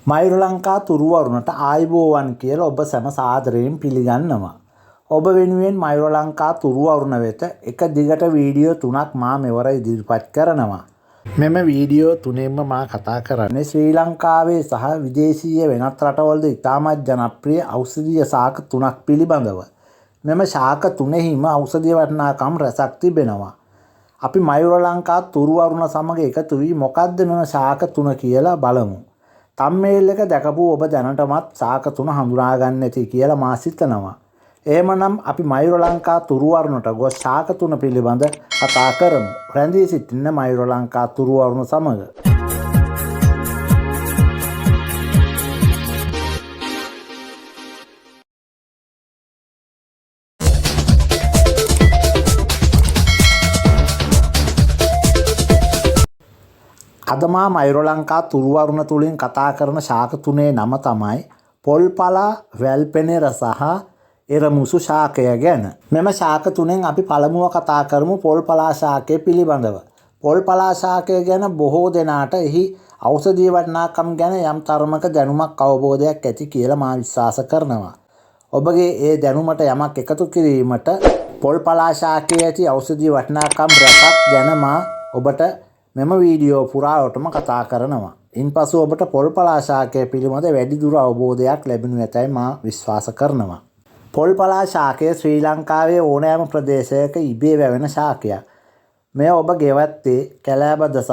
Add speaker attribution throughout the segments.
Speaker 1: මයුර ලංකා තුරුවරුණට ආයුබෝවන් කියලා ඔබ සැම සාදරයෙන් පිළිගන්නවා. ඔබ වෙනුවෙන් මයුර ලංකා තුරුවරුණ වෙත එක දිගට වීඩියෝ 3ක් මා මෙවර ඉදිරිපත් කරනවා. මෙම වීඩියෝ 3ෙන්ම මා කතා කරන්නේ ශ්‍රී ලංකාවේ සහ විදේශීය වෙනත් රටවල්ද ඉතාමත් ජනප්‍රිය ඖෂධීය ශාක 3ක් පිළිබඳව. මෙම ශාක 3හිම ඖෂධීය වටිනාකම් රැසක් තිබෙනවා. අපි මයුර ලංකා තුරුවරුණ සමග එකතු වී මොකද්ද මෙම ශාක 3 කියලා බලමු. තම්මේල් එක දැකපු ඔබ දැනටමත් ශාක 3 හඳුනා ගන්න ඇති කියලා මා සිතනවා. එහෙමනම් අපි මයුර ලංකා තුරුවරුණට ගොස් ශාක 3 පිළිබඳ කතා කරමු. රැඳී සිටින්න මයුර ලංකා තුරුවරුණ සමග. අද මා මයුර ලංකා තුරුවරුණ තුලින් කතා කරන ශාක 3 නම තමයි පොල්පලා, වැල්පෙනෙර සහ එරමුසු ශාකය ගැන. මෙම ශාක 3න් අපි පළමුව කතා කරමු පොල්පලා ශාකය පිළිබඳව. පොල්පලා ශාකය ගැන බොහෝ දෙනාට එහි ඖෂධීය වටිනාකම් ගැන යම් තරමක දැනුමක් අවබෝධයක් ඇති කියලා මා විශ්වාස කරනවා. ඔබගේ ඒ දැනුමට යමක් එකතු කිරීමට පොල්පලා ශාකයේ ඇති ඖෂධීය වටිනාකම් රැසක් ගැන මා ඔබට මෙම වීඩියෝ පුරාවටම කතා කරනවා. ඉන්පසු ඔබට පොල්පලා ශාකය පිළිබඳ වැඩිදුර අවබෝධයක් ලැබෙනු ඇතැයි මා විශ්වාස කරනවා. පොල්පලා ශාකය ශ්‍රී ලංකාවේ ඕනෑම ප්‍රදේශයක ඉබේ වැවෙන ශාකයක්. මෙය ඔබ ගෙවත්තේ, කැලෑබද සහ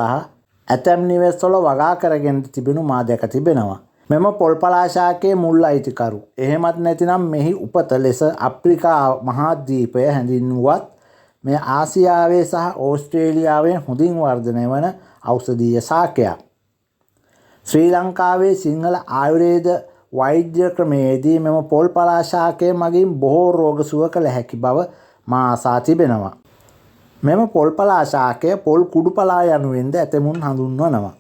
Speaker 1: ඇතැම් නිවෙස්වල වගා කරගෙන තිබෙනු මා දැක තිබෙනවා. මෙම පොල්පලා ශාකයේ මුල් අයිතිකරු. එහෙමත් නැතිනම් මෙහි උපත ලෙස අප්‍රිකා මහාද්වීපය හැඳින්වුවත් මේ ආසියාවේ සහ ඕස්ට්‍රේලියාවේ හොඳින් වර්ධනය වන ඖෂධීය ශාකයක්. ශ්‍රී ලංකාවේ සිංහල ආයුර්වේද වෛද්‍ය ක්‍රමයේදී මෙම පොල්පලා ශාකය මගින් බොහෝ රෝග සුව කළ හැකි බව මා අසා තිබෙනවා. මෙම පොල්පලා ශාකය පොල් කුඩුපලා යනුවෙන්ද ඇතැමුන් හඳුන්වනවා.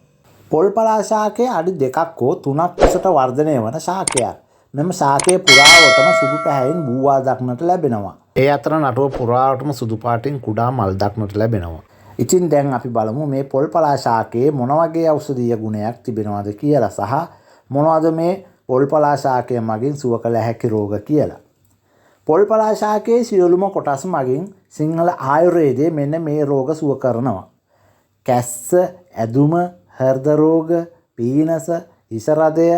Speaker 1: පොල්පලා ශාකය අඩි 2ක් හෝ 3ක් උසට වර්ධනය වන ශාකයක්. මෙම ශාකය පුරාවටම සුදු පැහැයෙන් බූවා දක්නට ලැබෙනවා. ඒ අතර නටුව පුරාවටම සුදු පාටින් කුඩා මල් දක්නට ලැබෙනවා. ඉතින් දැන් අපි බලමු මේ පොල්පලා ශාකයේ මොන වගේ ඖෂධීය ගුණයක් තිබෙනවද කියලා සහ මොනවද මේ පොල්පලා ශාකය මගින් සුව කළ හැකි රෝග කියලා. පොල්පලා ශාකයේ සියලුම කොටස් මගින් සිංහල ආයුර්වේදයේ මෙන්න මේ රෝග සුව කරනවා. කැස්ස, ඇදුම, හෘද රෝග, පීනස, හිස රදය,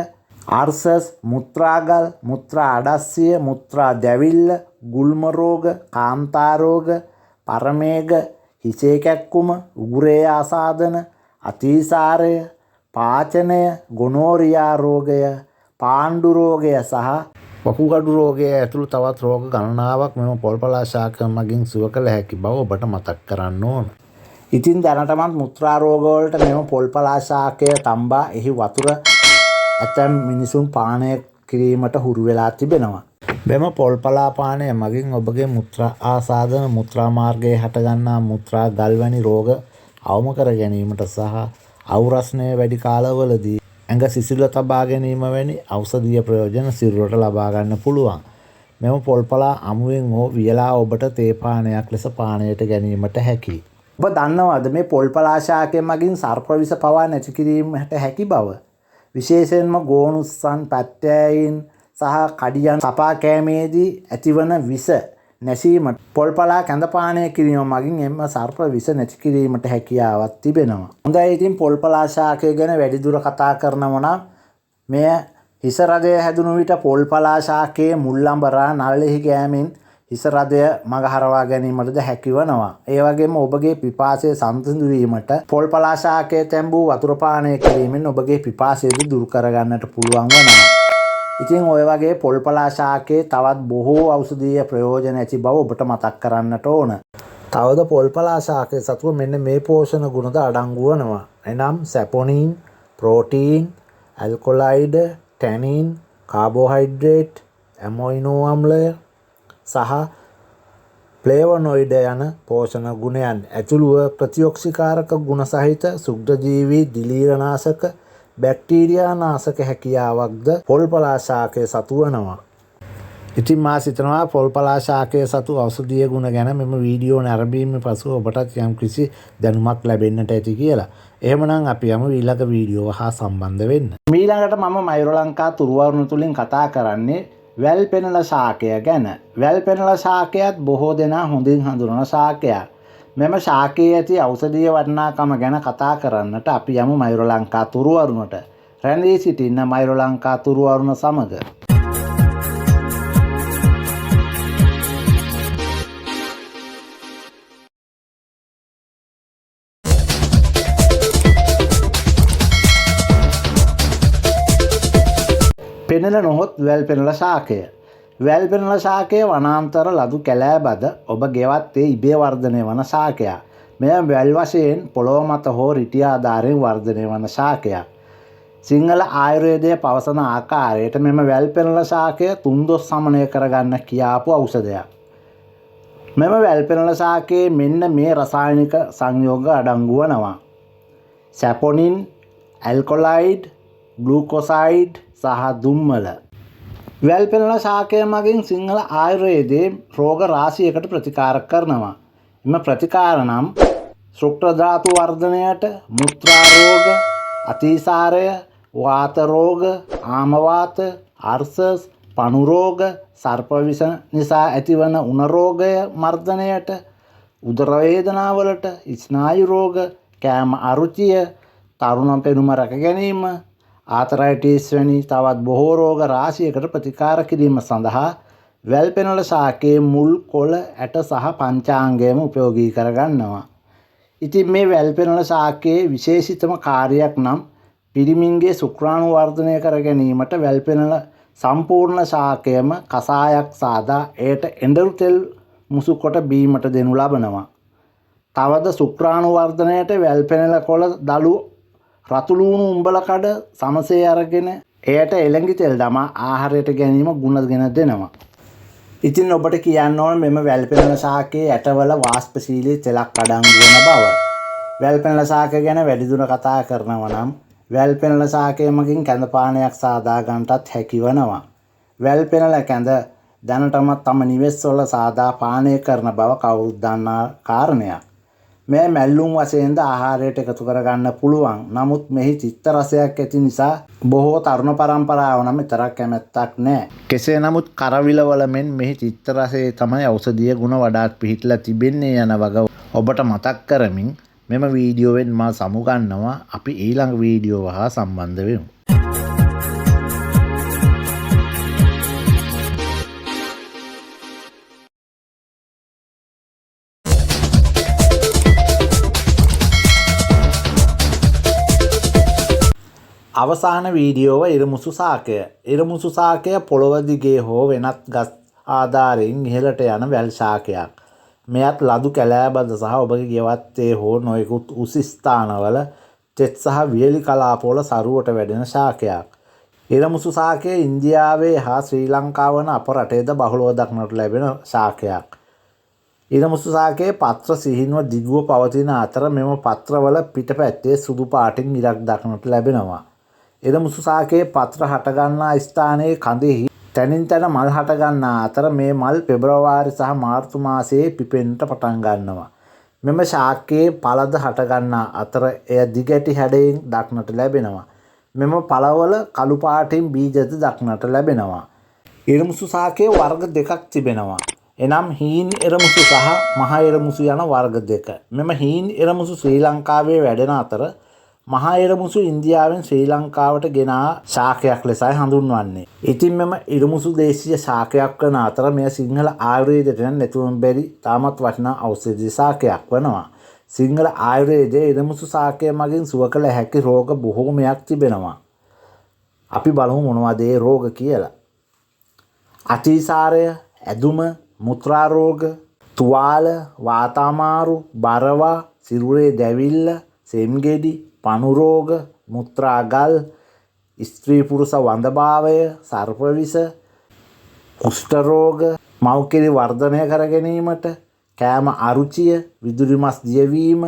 Speaker 1: අර්සස්, මුත්‍රාගල්, මුත්‍රා අඩස්සිය, මුත්‍රා දැවිල්ල, ගුල්ම රෝග, කාන්තා රෝග, පරමේග, හිසේ කැක්කුම, උගුරේ ආසාදන, අතිසාරය, පාචනය, ගොනෝරියා රෝගය, පාණ්ඩු රෝගය සහ වකුගඩු රෝගය ඇතුළු තවත් රෝග ගණනාවක් මෙම පොල්පලා ශාකය මගින් සුව කළ හැකි බව ඔබට මතක් කරන්න ඕන. ඉතින් දැනටමත් මුත්‍රා රෝග වලට මෙම පොල්පලා ශාකය තම්බා එහි වතුර ඇතැම් මිනිසුන් පානය කිරීමට හුරු වෙලා තිබෙනවා. මෙම පොල්පලා පානය මගින් ඔබගේ මුත්‍රා ආසාදන, මුත්‍රා මාර්ගයේ හටගන්නා මුත්‍රා ගල් වැනි රෝග අවම කර ගැනීමට සහ අවුරස්නය වැඩි කාලවලදී ඇඟ සිසිල තබා ගැනීම වැනි ඖෂධීය ප්‍රයෝජන සිරුරට ලබා ගන්න පුළුවන්. මෙම පොල්පලා අමුවෙන් හෝ වියලා ඔබට තේ පානයක් ලෙස පානයට ගැනීමට හැකියි. ඔබ දන්නවද මේ පොල්පලා ශාකය මගින් සර්ප විෂ පවා නැති කිරීමට හැකි බව? විශේෂයෙන්ම ගෝනුස්සන්, පැත්තෑයින් සහ කඩියන් සපා කෑමේදී ඇතිවන විෂ නැසීමට පොල්පලා කැඳ පානය කිරීම මගින් එම සර්ප විෂ නැති කිරීමට හැකියාවක් තිබෙනවා. හොඳයි, ඉතින් පොල්පලා ශාකය ගැන වැඩිදුර කතා කරනව නම් මෙය හිස රදය හැදුණු විට පොල්පලා ශාකයේ මුල් අඹරා නළලෙහි ගෑමෙන් හිස රදය මග හරවා ගැනීමටද හැකිවනවා. ඒ වගේම ඔබගේ පිපාසය සංසිඳු වීමට පොල්පලා ශාකයේ තැඹූ වතුර පානය කිරීමෙන් ඔබගේ පිපාසයද දුරු කරගන්නට පුළුවන් වෙනවා. ඉතින් ඔය වගේ පොල්පලා ශාකයේ තවත් බොහෝ ඖෂධීය ප්‍රයෝජන ඇති බව ඔබට මතක් කරන්නට ඕන. තවද පොල්පලා ශාකයේ සතුව මෙන්න මේ පෝෂණ ගුණද අඩංගු වෙනවා. එනම් සැපොනින්, ප්‍රෝටීන්, ඇල්කොලයිඩ්, ටැනින්, කාබෝහයිඩ්‍රේට්, ඇමයිනෝ අම්ලය සහ ෆ්ලේවොනොයිඩ් යන පෝෂණ ගුණයන් ඇතුළුව ප්‍රතිඔක්සිකාරක ගුණ සහිත සුග්‍රජීවී දිලීරනාශක, බැක්ටීරියා නාශක හැකියාවක්ද පොල්පලා ශාකය සතු වනවා. ඉතින් මා සිතනවා පොල්පලා ශාකය සතු ඖෂධීය ගුණ ගැන මෙම වීඩියෝ නැරඹීමෙන් පසු ඔබටත් යම් කිසි දැනුමක් ලැබෙන්නට ඇති කියලා. එහෙමනම් අපි යමු ඊළඟ වීඩියෝව හා සම්බන්ධ වෙන්න. ඊළඟට මම මයුරලංකා තුරුවරුණ තුලින් කතා කරන්නේ වැල් පෙනල ශාකය ගැන. වැල් පෙනල ශාකයත් බොහෝ දෙනා හොඳින් හඳුනන ශාකයක්. මෙම ශාකයේ ඇති ඖෂධීය වටිනාකම ගැන කතා කරන්නට අපි යමු මයුරලංකා තුරුවරුණට. රැඳී සිටින්න මයුරලංකා තුරුවරුණ සමග. පෙනෙල නොහොත් වැල් පෙනල ශාකය. වැල් පෙනල ශාකය වනාන්තර ලදු කැලෑබද ඔබ ගෙවත්තේ ඉබේ වර්ධනය වන ශාකයක්. මෙය වැල් වශයෙන් පොළොව මත හෝ රිටි ආධාරයෙන් වර්ධනය වන ශාකයක්. සිංහල ආයුර්වේදය පවසන ආකාරයට මෙම වැල් පෙනල ශාකය තුන්දොස් සමනය කරගන්න කියාපු ඖෂධයක්. මෙම වැල් පෙනල ශාකයේ මෙන්න මේ රසායනික සංයෝග අඩංගු වනවා. සැපොනින්, ඇල්කොලයිඩ්, ග්ලූකොසයිඩ් සහ දුම්මල. වැල් පෙනල ශාකය මගින් සිංහල ආයුර්වේදයේ රෝග රාශියකට ප්‍රතිකාර කරනවා. එම ප්‍රතිකාර නම් ශුක්‍ර ධාතු වර්ධනයට, මුත්‍රා රෝග, අතිසාරය, වාත රෝග, ආමවාත, අර්සස්, පණු රෝග, සර්ප විෂ නිසා ඇතිවන උණ රෝගය මර්ධනයට, උදර වේදනාවලට, ස්නායු රෝග, කෑම අරුචිය, තරුණ පෙනුම රැක ගැනීම, ආතරයිටිස් වැනි තවත් බොහෝ රෝග රාශියකට ප්‍රතිකාර කිරීම සඳහා වැල් පෙනල ශාකයේ මුල්, කොළ, ඇට සහ පංචාංගයම උපයෝගී කරගන්නවා. ඉතින් මේ වැල් පෙනල ශාකයේ විශේෂිතම කාර්යයක් නම් පිරිමින්ගේ ශුක්‍රාණු වර්ධනය කර ගැනීමට වැල් පෙනල සම්පූර්ණ ශාකයම කසායක් සාදා එයට එඬරු තෙල් මුසු කොට බීමට දෙනු ලබනවා. තවද ශුක්‍රාණු වර්ධනයට වැල් පෙනල කොළ දළු රතු ලුණු උඹල කඩ සමසේ අරගෙන එයට එළඟි තෙල් දමා ආහාරයට ගැනීම ගුණගෙන දෙනවා. ඉතින් ඔබට කියන්න ඕන මෙම වැල් පෙනල ශාකයේ ඇටවල වාෂ්පශීලී තෙලක් අඩංගු වන බව. වැල් පෙනල ශාකය ගැන වැඩිදුර කතා කරනවා නම් වැල් පෙනල ශාකය මගින් කැඳ පානයක් සාදා ගන්නටත් හැකි වනවා. වැල් පෙනල කැඳ දැනටමත් තම නිවෙස්වල සාදා පානය කරන බව කවුරුත් දන්නා කාරණයක්. මේ මැල්ලුම් වශයෙන්ද ආහාරයට එකතු කරගන්න පුළුවන්. නමුත් මෙහි චිත්ත රසයක් ඇති නිසා බොහෝ තරුණ පරම්පරාව නම් තරක් කැමැත්තක් නැහැ. කෙසේ නමුත් කරවිලවල මෙන් මෙහි චිත්ත රසයේ තමයි ඖෂධීය ගුණ වඩාත් පිහිටලා තිබෙන්නේ යන වග ඔබට මතක් කරමින් මෙම වීඩියෝවෙන් මා සමුගන්නවා. අපි ඊළඟ වීඩියෝව හා සම්බන්ධ වෙමු. අවසාන වීඩියෝව ඉරමුසු ශාකය. ඉරමුසු ශාකය පොළොව දිගේ හෝ වෙනත් ගස් ආධාරයෙන් ඉහළට යන වැල් ශාකයක්. මෙයත් ලදු කැලෑබද සහ ඔබගේ ගෙවත්තේ හෝ නොයෙකුත් උස් ස්ථානවල තෙත් සහ වියලි කලාපවල සරුවට වැඩෙන ශාකයක්. ඉරමුසු ශාකය ඉන්දියාවේ හා ශ්‍රී ලංකාව වන අප රටේද බහුලව දක්නට ලැබෙන ශාකයක්. ඉරමුසු ශාකයේ පත්‍ර සිහින්ව දිගුව පවතින අතර මෙම පත්‍රවල පිටපැත්තේ සුදු පාටින් ඉරක් දක්නට ලැබෙනවා. ඉරමුසු ශාකයේ පත්‍ර හටගන්නා ස්ථානයේ කඳෙහි තැනින් තැන මල් හටගන්නා අතර මේ මල් පෙබරවාරි සහ මාර්තු මාසයේ පිපෙන්නට පටන් ගන්නවා. මෙම ශාකයේ පළද හටගන්නා අතර එය දිගැටි හැඩයෙන් දක්නට ලැබෙනවා. මෙම පළවල කළු පාටින් බීජද දක්නට ලැබෙනවා. ඉරමුසු ශාකයේ වර්ග දෙකක් තිබෙනවා. එනම් හීන් එරමුසු සහ මහ එරමුසු යන වර්ග දෙක. මෙම හීන් එරමුසු ශ්‍රී ලංකාවේ වැඩෙන අතර මහා එරමුසු ඉන්දියාවෙන් ශ්‍රී ලංකාවට ගෙනා ශාකයක් ලෙසයි හඳුන්වන්නේ. ඉතින් මෙම ඉරමුසු දේශීය ශාකයක් වන අතර මෙය සිංහල ආයුර්වේදයට නැතුවම බැරි තාමත් වටිනා ඖෂධීය ශාකයක් වනවා. සිංහල ආයුර්වේදයේ ඉරමුසු ශාකය මගින් සුව කළ හැකි රෝග බොහෝමයක් තිබෙනවා. අපි බලමු මොනවද ඒ රෝග කියලා. අතිසාරය, ඇදුම, මුත්‍රා රෝග, තුවාල, වාතාමාරු, බරවා, සිරුරේ දැවිල්ල, සෙම්ගෙඩි, පණු රෝග, මුත්‍රා ගල්, ස්ත්‍රී පුරුෂ වඳභාවය, සර්ප විෂ, කුෂ්ඨ රෝග, මව්කිරි වර්ධනය කර ගැනීමට, කෑම අරුචිය, විදුලි මස් දියවීම,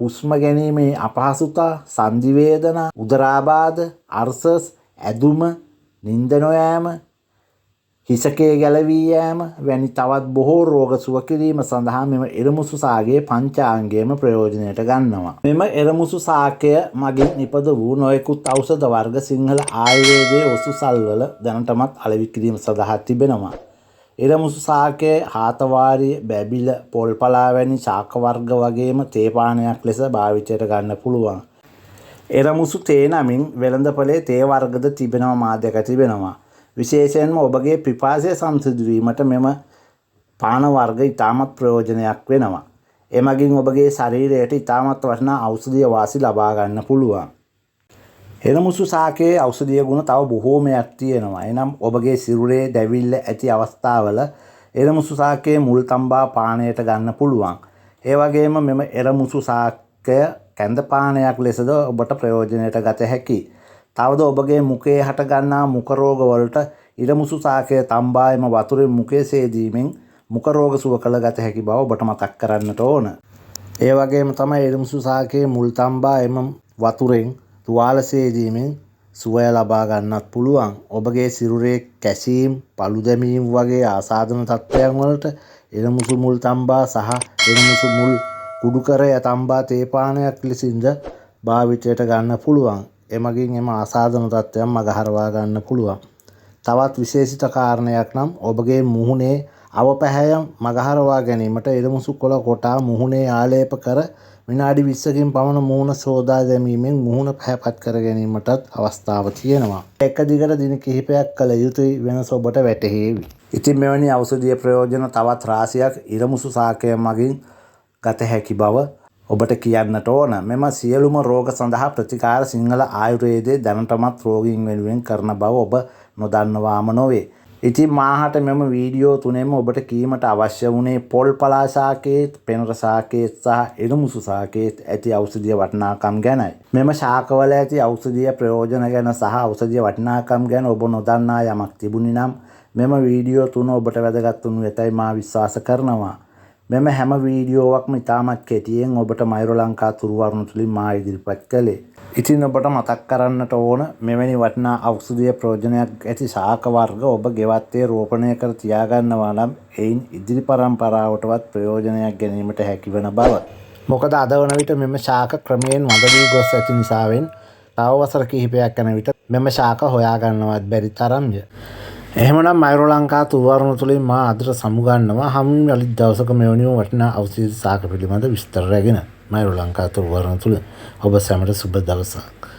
Speaker 1: හුස්ම ගැනීමේ අපහසුතා, සන්ධි වේදනා, උදරාබාධ, අර්සස්, ඇදුම, නිින්ද නොයෑම, හිසකේ ගැලවී යෑම වැනි තවත් බොහෝ රෝග සුව කිරීම සඳහා මෙම එරමුසු සාගයේ පංචාංගයම ප්‍රයෝජනයට ගන්නවා. මෙම එරමුසු සාකය මගින් නිපද වූ නොයෙකුත් ඖෂධ වර්ග සිංහල ආයුර්වේදයේ ඔසුසල්වල දැනටමත් අලෙවි කිරීම සඳහා තිබෙනවා. එරමුසු සාකය හාතවාරිය, බැබිල, පොල්පලා වැනි ශාක වර්ග වගේම තේ පානයක් ලෙස භාවිතයට ගන්න පුළුවන්. එරමුසු තේ නමින් වෙළඳපොලේ තේ වර්ගද තිබෙනවා මා දැක තිබෙනවා. විශේෂයෙන්ම ඔබගේ පිපාසය සංසිඳු වීමට මෙම පාන වර්ග ඉතාමත් ප්‍රයෝජනයක් වෙනවා. එමගින් ඔබගේ ශරීරයට ඉතාමත් වටිනා ඖෂධීය වාසි ලබා ගන්න පුළුවන්. එරමුසු සාකයේ ඖෂධීය ගුණ තව බොහෝමයක් තියෙනවා. එනම් ඔබගේ සිරුරේ දැවිල්ල ඇති අවස්ථාවල එරමුසු සාකයේ මුල් තම්බා පානයට ගන්න පුළුවන්. ඒ වගේම මෙම එරමුසු සාකය කැඳ පානයක් ලෙසද ඔබට ප්‍රයෝජනයට ගත හැකියි. තවද ඔබගේ මුඛයේ හටගන්නා මුඛ රෝග වලට ඉරමුසු සාකය තම්බා එම වතුරෙන් මුඛය සේදීමෙන් මුඛ රෝග සුව කළ ගත හැකි බව ඔබට මතක් කරන්නට ඕන. ඒ වගේම තමයි ඉරමුසු සාකයේ මුල් තම්බා එම වතුරෙන් තුවාල සේදීමෙන් සුවය ලබා ගන්නත් පුළුවන්. ඔබගේ සිරුරේ කැසීම්, පළු දැමීම් වගේ ආසාදන තත්ත්වයන් වලට ඉරමුසු මුල් තම්බා සහ ඉරමුසු මුල් කුඩු කර තම්බා තේ පානයක් ලෙසින්ද භාවිතයට ගන්න පුළුවන්. එමගින් එම ආසාදන තත්ත්වයන් මගහරවා ගන්න පුළුවන්. තවත් විශේෂිත කාරණයක් නම් ඔබගේ මුහුණේ අවපැහැයම් මගහරවා ගැනීමට එරමුසු කොළ කොටා මුහුණේ ආලේප කර විනාඩි 20කින් පමණ මුහුණ සෝදා දැමීමෙන් මුහුණ පැහැපත් කර ගැනීමටත් අවස්ථාව තියෙනවා. එක දිගට දින කිහිපයක් කළ යුතුයි, වෙනස ඔබට වැටහේවි. ඉතින් මෙවැනි ඖෂධීය ප්‍රයෝජන තවත් රාශියක් ඉරමුසු සාකය මගින් ගත හැකි බව ඔබට කියන්නට ඕන. මෙම සියලුම රෝග සඳහා ප්‍රතිකාර සිංහල ආයුර්වේදයේ දැනටමත් රෝගීන් වෙනුවෙන් කරන බව ඔබ නොදන්නවාම නොවේ. ඉතින් මාහට මෙම වීඩියෝ තුනෙන්ම ඔබට කීමට අවශ්‍ය වුණේ පොල්පලා ශාකයේත්, පෙනර ශාකයේත් සහ එරමුසු සාකයේත් ඇති ඖෂධීය වටිනාකම් ගැනයි. මෙම ශාකවල ඇති ඖෂධීය ප්‍රයෝජන ගැන සහ ඖෂධීය වටිනාකම් ගැන ඔබ නොදන්නා යමක් තිබුණි නම් මෙම වීඩියෝ තුන ඔබට වැදගත් වනු ඇතැයි මා විශ්වාස කරනවා. මෙම හැම වීඩියෝවක්ම ඉතාමත් කෙටියෙන් ඔබට මයුර ලංකා තුරුවරුණු තුලින් මා ඉදිරිපත් කළේ. ඉතින් ඔබට මතක් කරන්නට ඕන මෙවැනි වටිනා ඖෂධීය ප්‍රයෝජනයක් ඇති ශාක වර්ග ඔබ ගෙවත්තේ රෝපණය කර තියාගන්නවා නම් එයින් ඉදිරි පරම්පරාවටවත් ප්‍රයෝජනයක් ගැනීමට හැකිවන බව. මොකද අද වන විට මෙම ශාක ක්‍රමයෙන් මඳ වී ගොස් ඇති නිසාවෙන් තව වසර කිහිපයක් යන විට මෙම ශාක හොයාගන්නවත් බැරි තරම්ය. එහෙමනම් මයුර ලංකා තුරුවරුණු තුලින් මා අදට සමුගන්නවා හමුන් යලිත් දවසක මෙවැනි වටිනා ඖෂධීය ශාක පිළිබඳ විස්තර රැගෙන. මයුර ලංකා තුරුවරුණු තුල ඔබ සැමට සුබ දවසක්.